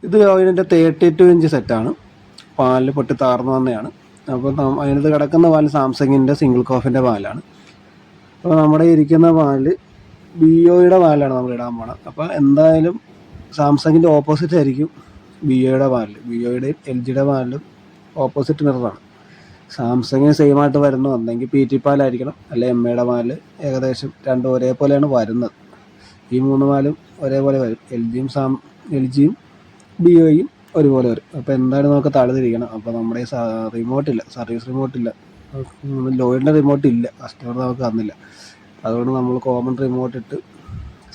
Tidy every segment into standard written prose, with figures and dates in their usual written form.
ഇത് അതിൻ്റെ 32 ഇഞ്ച് സെറ്റാണ്. പാലിൽ പൊട്ടി താർന്നു വന്നതാണ്. അപ്പോൾ അതിനകത്ത് കിടക്കുന്ന പാല് സാംസങ്ങിൻ്റെ സിംഗിൾ കോഫിൻ്റെ പാലാണ്. അപ്പോൾ നമ്മുടെ ഇരിക്കുന്ന പാല് BOയുടെ പാലാണ് നമ്മൾ ഇടാൻ പോണത്. അപ്പോൾ എന്തായാലും സാംസങ്ങിൻ്റെ ഓപ്പോസിറ്റ് ആയിരിക്കും BOയുടെ പാലിൽ. BOയുടെയും LGയുടെ പാലിലും ഓപ്പോസിറ്റ് മിററാണ്. സാംസങ്ങിന് സെയിം ആയിട്ട് വരുന്ന ഒന്നെങ്കിൽ PT പാലായിരിക്കണം, അല്ലെങ്കിൽ MAയുടെ പാല്. ഏകദേശം രണ്ടും ഒരേപോലെയാണ് വരുന്നത്. ഈ 3 പാലും ഒരേപോലെ വരും. LGയും BOയും ഒരുപോലെ വരും. അപ്പോൾ എന്തായാലും നമുക്ക് തഴുതിരിക്കണം. അപ്പോൾ നമ്മുടെ റിമോട്ടില്ല, സർവീസ് റിമോട്ടില്ല, ലോയിഡിൻ്റെ റിമോട്ട് ഇല്ല, കസ്റ്റമർ നമുക്ക് തന്നില്ല. അതുകൊണ്ട് നമ്മൾ കോമൺ റിമോട്ട് ഇട്ട്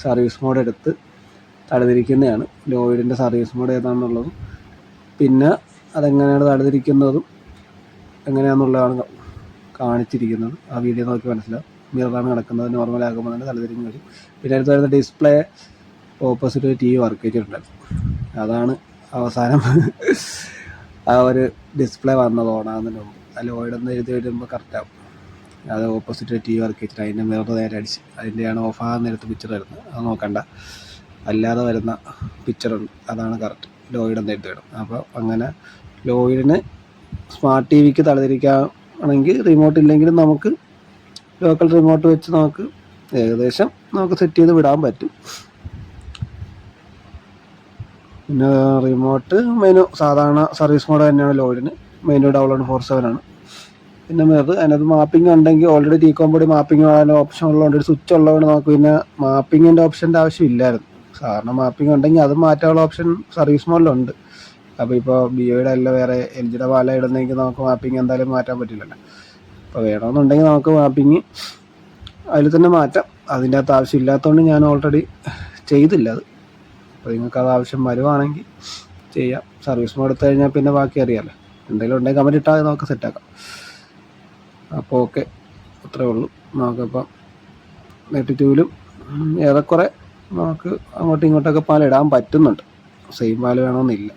സർവീസ് മോഡ് എടുത്ത് തഴുതിരിക്കുന്നതാണ്. ലോയിഡിൻ്റെ സർവീസ് മോഡ് ഏതാണെന്നുള്ളതും പിന്നെ അതെങ്ങനെയാണ് തഴുതിരിക്കുന്നതും എങ്ങനെയാണെന്നുള്ളതാണ് കാണിച്ചിരിക്കുന്നത്. ആ വീഡിയോ നോക്കി മനസ്സിലാവും. മിററാണ് കിടക്കുന്നത്, നോർമലാകുമ്പോൾ തന്നെ തലതിരിഞ്ഞ് വരും. പിന്നെ അടുത്ത് വരുന്ന ഡിസ്പ്ലേ ഓപ്പോസിറ്റ് ഒരു TV വർക്ക് ചെയ്തിട്ടുണ്ടായിരുന്നു. അതാണ് അവസാനം ആ ഒരു ഡിസ്പ്ലേ വന്നത് ഓണാകുന്നതിന് മുമ്പ്. ആ ലോയിഡെന്ന് എഴുതി വരുമ്പോൾ കറക്റ്റാവും. അത് ഓപ്പോസിറ്റ് TV വർക്ക് ചെയ്തിട്ട് അതിൻ്റെ മിറർ നേരെ അടിച്ച് അതിൻ്റെയാണ് ഓഫാകുന്ന നേരത്ത് പിക്ചർ വരുന്നത്. അത് നോക്കണ്ട, അല്ലാതെ വരുന്ന പിക്ചറുണ്ട്, അതാണ് കറക്റ്റ് ലോയിഡെന്ന് എഴുതി വരും. അപ്പോൾ അങ്ങനെ ലോയിഡിന് സ്മാർട്ട് TVക്ക് തലതിരിക്കുകയാണെങ്കിൽ റിമോട്ട് ഇല്ലെങ്കിലും നമുക്ക് ലോക്കൽ റിമോട്ട് വെച്ച് നമുക്ക് ഏകദേശം നമുക്ക് സെറ്റ് ചെയ്ത് വിടാൻ പറ്റും. പിന്നെ റിമോട്ട് മെനു സാധാരണ സർവീസ് മോഡ് തന്നെയാണ് ലോയിഡിന്. മെനു ഡൗൺലോഡ് 47 ആണ്. പിന്നെ അതിനകത്ത് മാപ്പിംഗ് ഉണ്ടെങ്കിൽ ഓൾറെഡി T-Combo മാപ്പിംഗ് ഓപ്ഷൻ ഉള്ളതുകൊണ്ട് ഒരു സ്വിച്ച് ഉള്ളതുകൊണ്ട് നമുക്ക് പിന്നെ മാപ്പിങ്ങിൻ്റെ ഓപ്ഷൻ്റെ ആവശ്യമില്ലായിരുന്നു. സാധാരണ മാപ്പിംഗ് ഉണ്ടെങ്കിൽ അത് മാറ്റാനുള്ള ഓപ്ഷൻ സർവീസ് മോഡിലുണ്ട്. അപ്പോൾ ഇപ്പോൾ BOയുടെ അല്ല വേറെ LGയുടെ പാല ഇടുന്നെങ്കിൽ നമുക്ക് മാപ്പിംഗ് എന്തായാലും മാറ്റാൻ പറ്റില്ലല്ലോ. അപ്പോൾ വേണമെന്നുണ്ടെങ്കിൽ നമുക്ക് മാപ്പിംഗ് അതിൽ തന്നെ മാറ്റാം. അതിൻ്റെ അകത്ത് ആവശ്യമില്ലാത്തതുകൊണ്ട് ഞാൻ ഓൾറെഡി ചെയ്തില്ല അത്. അപ്പോൾ നിങ്ങൾക്ക് അത് ആവശ്യം വരുവാണെങ്കിൽ ചെയ്യാം. സർവീസ് മോഡ് എടുത്തു കഴിഞ്ഞാൽ പിന്നെ ബാക്കി അറിയാമല്ലോ. എന്തെങ്കിലും ഉണ്ടെങ്കിൽ കമൻറ്റ് ഇട്ടാൽ നമുക്ക് സെറ്റാക്കാം. അപ്പോൾ ഓക്കെ, അത്രേ ഉള്ളൂ. നമുക്കിപ്പം 32-ലും ഏറെക്കുറെ നമുക്ക് അങ്ങോട്ടും ഇങ്ങോട്ടൊക്കെ പാലിടാൻ പറ്റുന്നുണ്ട്. സെയിം പാല് വേണമെന്നില്ല.